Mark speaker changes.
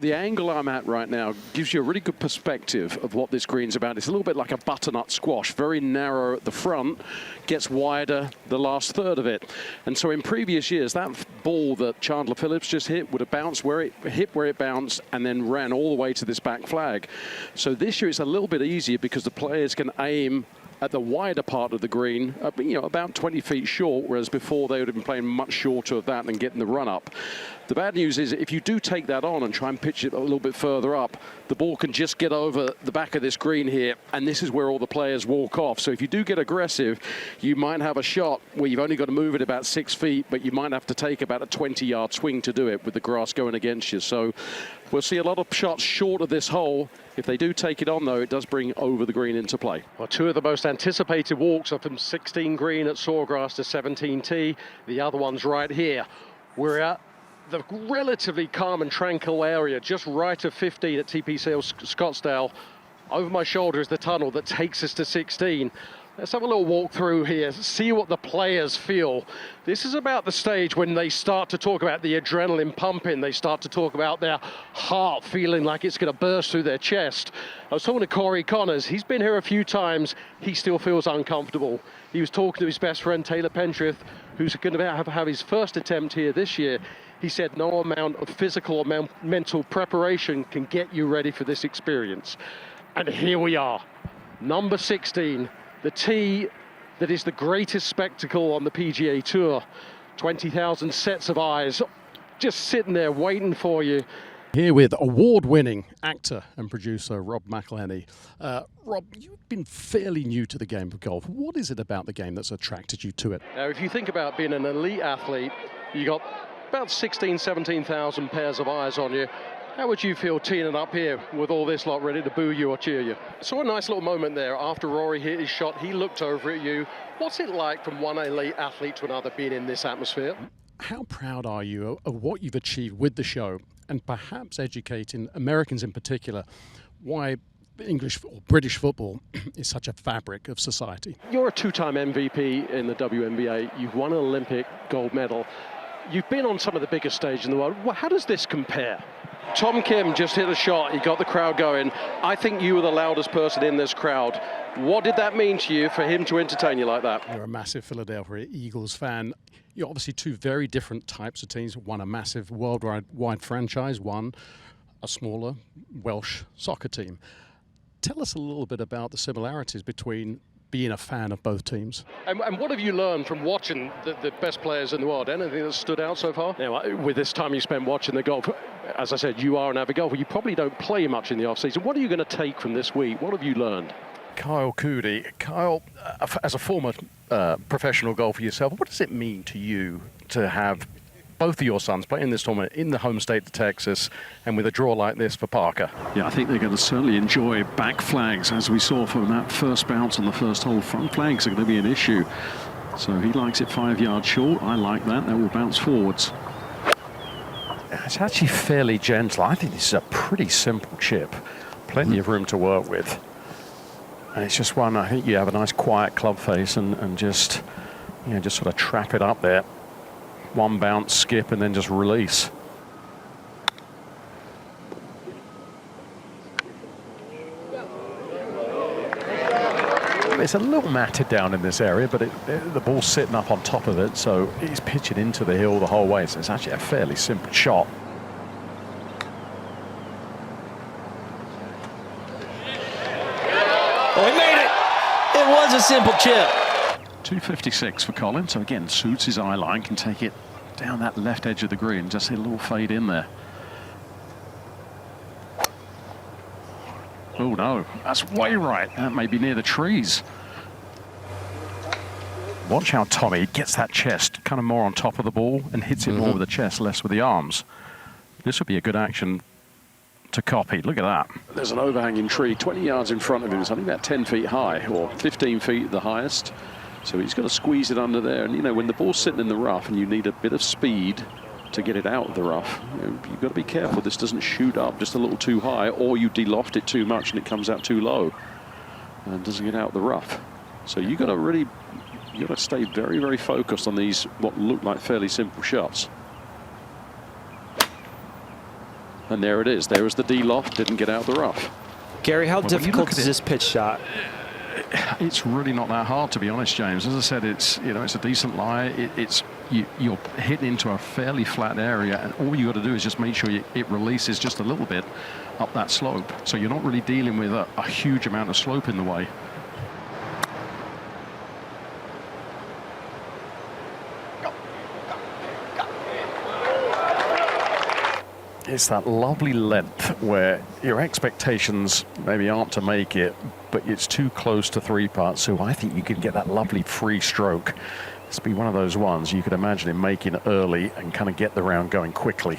Speaker 1: The angle I'm at right now gives you a really good perspective of what this green's about. It's a little bit like a butternut squash, very narrow at the front, gets wider the last third of it. And so in previous years, that ball that Chandler Phillips just hit would have bounced where it bounced and then ran all the way to this back flag. So this year it's a little bit easier because the players can aim at the wider part of the green, about 20 feet short, whereas before they would have been playing much shorter of that and getting the run up. The bad news is if you do take that on and try and pitch it a little bit further up, the ball can just get over the back of this green here, and this is where all the players walk off. So if you do get aggressive, you might have a shot where you've only got to move it about 6 feet, but you might have to take about a 20-yard swing to do it with the grass going against you. So we'll see a lot of shots short of this hole. If they do take it on, though, it does bring over the green into play. Well, two of the most anticipated walks are from 16 green at Sawgrass to 17T. The other one's right here. We're at the relatively calm and tranquil area, just right of 15 at TPC Scottsdale. Over my shoulder is the tunnel that takes us to 16. Let's have a little walk through here, see what the players feel. This is about the stage when they start to talk about the adrenaline pumping. They start to talk about their heart feeling like it's going to burst through their chest. I was talking to Corey Connors. He's been here a few times. He still feels uncomfortable. He was talking to his best friend, Taylor Pentrith, who's going to have his first attempt here this year. He said no amount of physical or mental preparation can get you ready for this experience. And here we are, number 16. The tee that is the greatest spectacle on the PGA Tour. 20,000 sets of eyes just sitting there waiting for you. Here with award-winning actor and producer Rob McElhenney. Rob, you've been fairly new to the game of golf. What is it about the game that's attracted you to it? Now, if you think about being an elite athlete, you got about 16,000, 17,000 pairs of eyes on you. How would you feel teeing it up here with all this lot ready to boo you or cheer you? Saw a nice little moment there after Rory hit his shot. He looked over at you. What's it like from one elite athlete to another being in this atmosphere? How proud are you of what you've achieved with the show and perhaps educating Americans in particular why English or British football is such a fabric of society? You're a two-time MVP in the WNBA. You've won an Olympic gold medal. You've been on some of the biggest stages in the world. How does this compare? Tom Kim just hit a shot. He got the crowd going. I think you were the loudest person in this crowd. What did that mean to you for him to entertain you like that? You're a massive Philadelphia Eagles fan. You're obviously two very different types of teams. One a massive worldwide franchise, one a smaller Welsh soccer team. Tell us a little bit about the similarities between being a fan of both teams. And what have you learned from watching the best players in the world? Anything that stood out so far? Now, with this time you spent watching the golf, as I said, you are an avid golfer. You probably don't play much in the off-season. What are you going to take from this week? What have you learned? Kyle Coody. Kyle, as a former professional golfer yourself, what does it mean to you to have both of your sons playing this tournament in the home state of Texas and with a draw like this for Parker?
Speaker 2: Yeah, I think they're going to certainly enjoy back flags, as we saw from that first bounce on the first hole. Front flags are going to be an issue. So he likes it 5 yards short. I like that. That will bounce forwards.
Speaker 1: It's actually fairly gentle. I think this is a pretty simple chip. Plenty of room to work with. And it's just one, I think you have a nice quiet club face and just, just sort of trap it up there. One bounce, skip, and then just release. It's a little matted down in this area, but the ball's sitting up on top of it, so he's pitching into the hill the whole way. So it's actually a fairly simple shot.
Speaker 3: Oh, he made it! It was a simple chip.
Speaker 2: 256 for Colin, so again, suits his eye line, can take it down that left edge of the green, just hit a little fade in there. Oh no, that's way right. That may be near the trees. Watch how Tommy gets that chest kind of more on top of the ball and hits it more with the chest, less with the arms. This would be a good action to copy. Look at that. There's an overhanging tree 20 yards in front of him, something about 10 feet high, or 15 feet the highest. So he's got to squeeze it under there. And, when the ball's sitting in the rough and you need a bit of speed to get it out of the rough, you've got to be careful this doesn't shoot up just a little too high, or you de-loft it too much and it comes out too low and doesn't get out of the rough. So you've got to stay very, very focused on these, what look like fairly simple shots.
Speaker 1: And there it is. There was the D-loft, didn't get out of the rough.
Speaker 3: Gary, how
Speaker 2: Well, when you
Speaker 3: difficult
Speaker 2: look at
Speaker 3: is
Speaker 2: it-
Speaker 3: this pitch shot?
Speaker 2: It's really not that hard, to be honest, James. As I said, it's it's a decent lie. You're hitting into a fairly flat area, and all you got to do is just make sure it releases just a little bit up that slope. So you're not really dealing with a huge amount of slope in the way. It's that lovely length where your expectations maybe aren't to make it, but it's too close to 3-putt, so I think you can get that lovely free stroke. It's be one of those ones you could imagine him making early and kind of get the round going quickly.